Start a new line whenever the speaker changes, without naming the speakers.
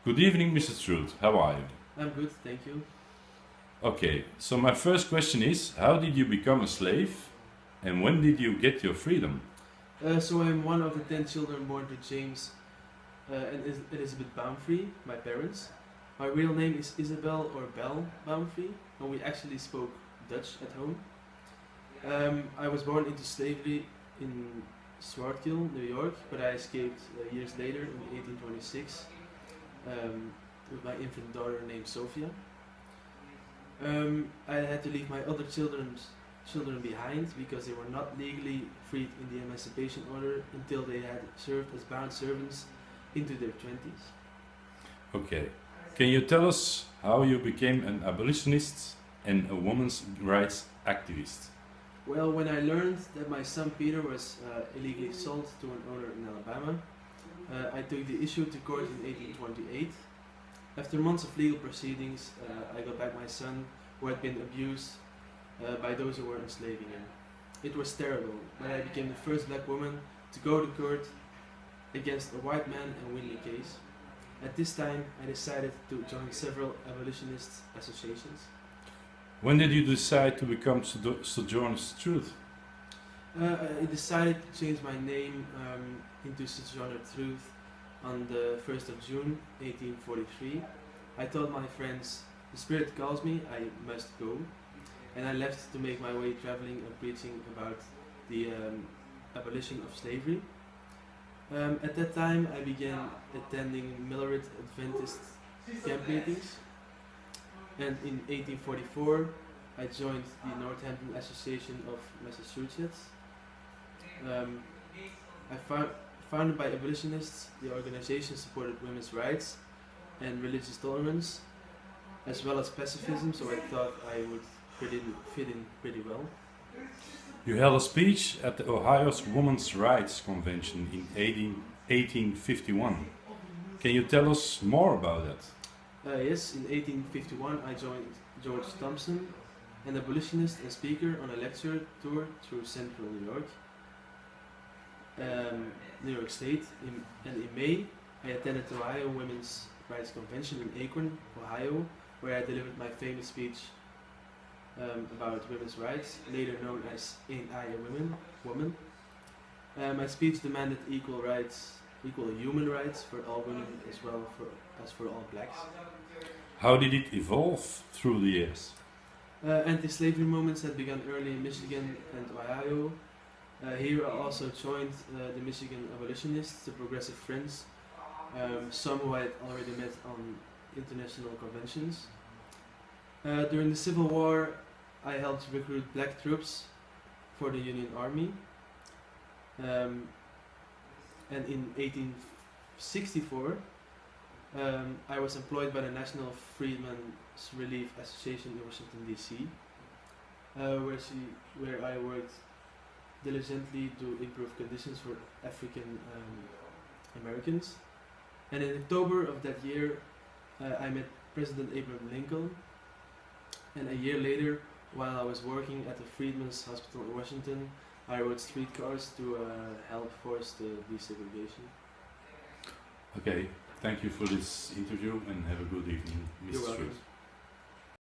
Good evening, Mr. Truth. How are you?
I'm good, thank you.
Okay, so my first question is, how did you become a slave and when did you get your freedom?
So I'm one of the 10 children born to James and Elizabeth Baumfree, my parents. My real name is Isabel or Belle Baumfree, and we actually spoke Dutch at home. I was born into slavery in Swartkill, New York, but I escaped years later in 1826 with my infant daughter named Sophia. I had to leave my other children behind because they were not legally freed in the Emancipation Order until they had served as bound servants into their 20s.
Okay, can you tell us how you became an abolitionist and a women's rights activist?
Well, when I learned that my son Peter was illegally sold to an owner in Alabama, I took the issue to court in 1828. After months of legal proceedings, I got back my son who had been abused by those who were enslaving him. It was terrible, but I became the first black woman to go to court against a white man and win the case. At this time, I decided to join several abolitionist associations.
When did you decide to become Sojourner Truth?
I decided to change my name into Sojourner Truth on the 1st of June 1843. I told my friends, the spirit calls me, I must go. And I left to make my way traveling and preaching about the abolition of slavery. At that time I began attending Millerid Adventist camp meetings. And in 1844 I joined the Northampton Association of Massachusetts. Founded by abolitionists, the organization supported women's rights and religious tolerance, as well as pacifism, so I thought I would fit in pretty well.
You held a speech at the Ohio's Women's Rights Convention in 1851. Can you tell us more about that?
Yes, in 1851 I joined George Thompson, an abolitionist and speaker, on a lecture tour through central New York State, and in May I attended the Ohio Women's Rights Convention in Akron, Ohio, where I delivered my famous speech about women's rights, later known as Ain't I a Woman? My speech demanded equal human rights for all women as well as for all blacks.
How did it evolve through the years?
Anti-slavery movements had begun early in Michigan and Ohio. Here I also joined the Michigan abolitionists, the Progressive Friends, some who I had already met on international conventions. During the Civil War, I helped recruit black troops for the Union Army. And in 1864, I was employed by the National Freedmen's Relief Association in Washington, D.C., where I worked diligently to improve conditions for African Americans. And in October of that year, I met President Abraham Lincoln. And a year later, while I was working at the Freedmen's Hospital in Washington, I rode streetcars to help force the desegregation.
Okay, thank you for this interview and have a good evening, Mr.
You're
Street.
welcome.